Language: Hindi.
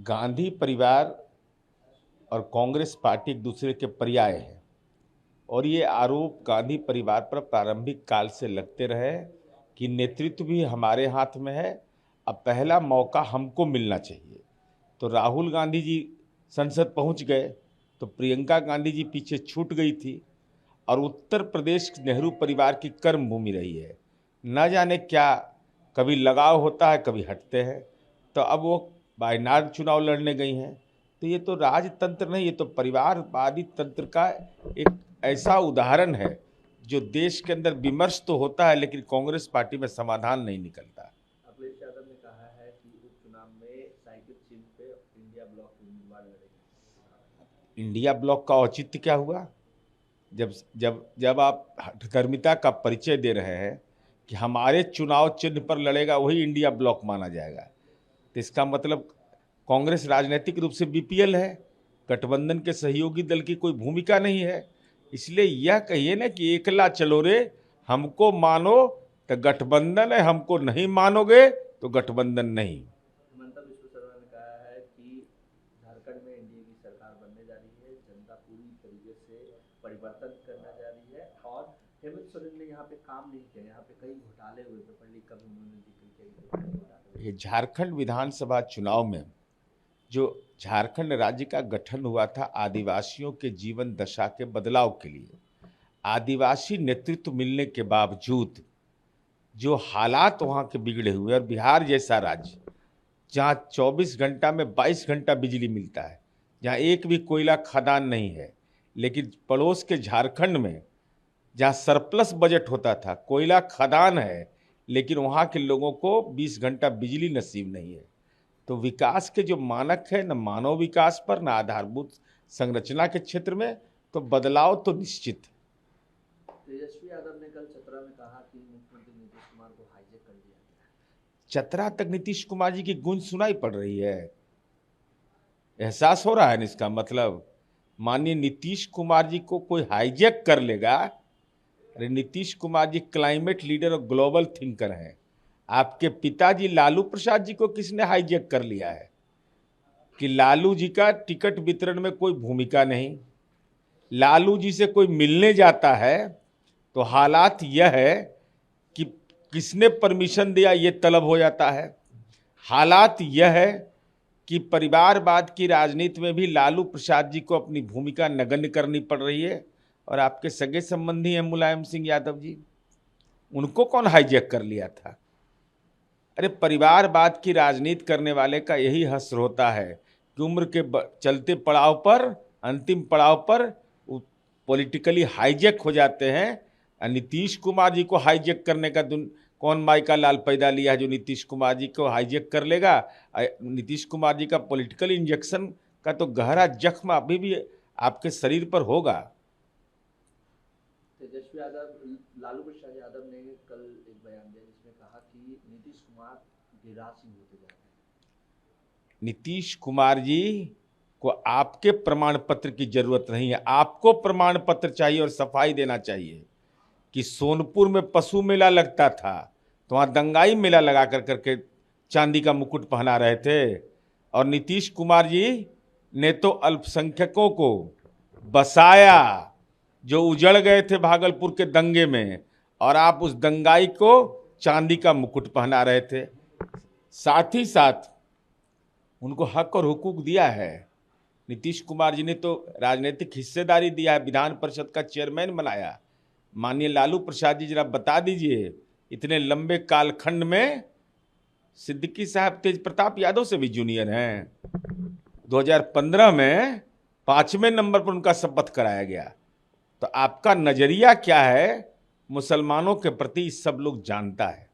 गांधी परिवार और कांग्रेस पार्टी एक दूसरे के पर्याय है और ये आरोप गांधी परिवार पर प्रारंभिक काल से लगते रहे कि नेतृत्व भी हमारे हाथ में है। अब पहला मौका हमको मिलना चाहिए। तो राहुल गांधी जी संसद पहुंच गए तो प्रियंका गांधी जी पीछे छूट गई थी और उत्तर प्रदेश नेहरू परिवार की कर्म भूमि रही है। न जाने क्या कभी लगाव होता है, कभी हटते हैं। तो अब वो वायनाड चुनाव लड़ने गई हैं। तो ये तो राजतंत्र नहीं, ये तो परिवारवादी तंत्र का एक ऐसा उदाहरण है जो देश के अंदर विमर्श तो होता है लेकिन कांग्रेस पार्टी में समाधान नहीं निकलता। अखिलेश यादव ने कहा है कि उपचुनाव में साइकिल चिन्ह पे इंडिया ब्लॉक उम्मीदवार लड़ेंगे। इंडिया ब्लॉक का औचित्य क्या हुआ? जब जब जब आप हठधर्मिता का परिचय दे रहे हैं कि हमारे चुनाव चिन्ह पर लड़ेगा वही इंडिया ब्लॉक माना जाएगा, तो इसका मतलब कांग्रेस राजनीतिक रूप से बीपीएल है, गठबंधन के सहयोगी दल की कोई भूमिका नहीं है। इसलिए यह कहिए ना कि एकला चलो रे, हमको मानो तो गठबंधन है, हमको नहीं मानोगे तो गठबंधन नहीं। हिमंत बिस्वा शर्मा ने कहा है कि झारखंड में एनडीए की सरकार बनने जा रही है, जनता पूरी तरीके से परिवर्तन करना जा रही है और हेमंत सोरेन ने यहाँ पे काम नहीं किया, यहाँ पे कई घोटाले हुए, पेपर लीक का भी उन्होंने जिक्र किया। ये झारखंड विधानसभा चुनाव में जो झारखंड राज्य का गठन हुआ था आदिवासियों के जीवन दशा के बदलाव के लिए, आदिवासी नेतृत्व मिलने के बावजूद जो हालात वहाँ के बिगड़े हुए, और बिहार जैसा राज्य जहाँ 24 घंटा में 22 घंटा बिजली मिलता है, जहाँ एक भी कोयला खदान नहीं है, लेकिन पड़ोस के झारखंड में जहाँ सरप्लस बजट होता था, कोयला खदान है, लेकिन वहाँ के लोगों को 20 घंटा बिजली नसीब नहीं है। तो विकास के जो मानक है, न मानव विकास पर, न आधारभूत संरचना के क्षेत्र में, तो बदलाव तो निश्चित है। तेजस्वी यादव ने कल चतरा में कहा कि मुख्यमंत्री नीतीश कुमार को हाईजैक कर दिया गया। चतरा तक नीतीश कुमार जी की गूंज सुनाई पड़ रही है। एहसास हो रहा है ना इसका मतलब? माननीय नीतीश कुमार जी को कोई हाईजैक कर लेगा? अरे नीतीश कुमार जी क्लाइमेट लीडर और ग्लोबल थिंकर हैं। आपके पिताजी लालू प्रसाद जी को किसने हाईजैक कर लिया है? कि लालू जी का टिकट वितरण में कोई भूमिका नहीं, लालू जी से कोई मिलने जाता है तो हालात यह है कि किसने परमिशन दिया ये तलब हो जाता है। हालात यह है कि परिवारवाद की राजनीति में भी लालू प्रसाद जी को अपनी भूमिका नगण्य करनी पड़ रही है। और आपके सगे संबंधी हैं मुलायम सिंह यादव जी, उनको कौन हाईजैक कर लिया था? अरे परिवारवाद की राजनीति करने वाले का यही हश्र होता है कि उम्र के चलते पड़ाव पर, अंतिम पड़ाव पर पॉलिटिकली हाईजैक हो जाते हैं। नीतीश कुमार जी को हाईजैक करने का कौन माई का लाल पैदा लिया है जो नीतीश कुमार जी को हाईजैक कर लेगा? नीतीश कुमार जी का पॉलिटिकल इंजेक्शन का तो गहरा जख्म अभी भी आपके शरीर पर होगा। तेजस्वी यादव, लालू प्रसाद यादव ने कल एक बयान दिया जिसमें कहा कि नीतीश कुमार गिरिराज सिंह होते जा रहे हैं। नीतीश कुमार जी को आपके प्रमाण पत्र की जरूरत नहीं है, आपको प्रमाण पत्र चाहिए और सफाई देना चाहिए कि सोनपुर में पशु मेला लगता था तो वहाँ दंगाई मेला लगा करके चांदी का मुकुट पहना रहे थे, और नीतीश कुमार जी ने तो अल्पसंख्यकों को बसाया जो उजड़ गए थे भागलपुर के दंगे में, और आप उस दंगाई को चांदी का मुकुट पहना रहे थे। साथ ही साथ उनको हक और हुकूक दिया है। नीतीश कुमार जी ने तो राजनीतिक हिस्सेदारी दिया है, विधान परिषद का चेयरमैन बनाया। माननीय लालू प्रसाद जी जरा बता दीजिए, इतने लंबे कालखंड में सिद्दीकी साहब तेज प्रताप यादव से भी जूनियर हैं। 2015 में 5वें नंबर पर उनका शपथ कराया गया। तो आपका नजरिया क्या है मुसलमानों के प्रति, सब लोग जानता है।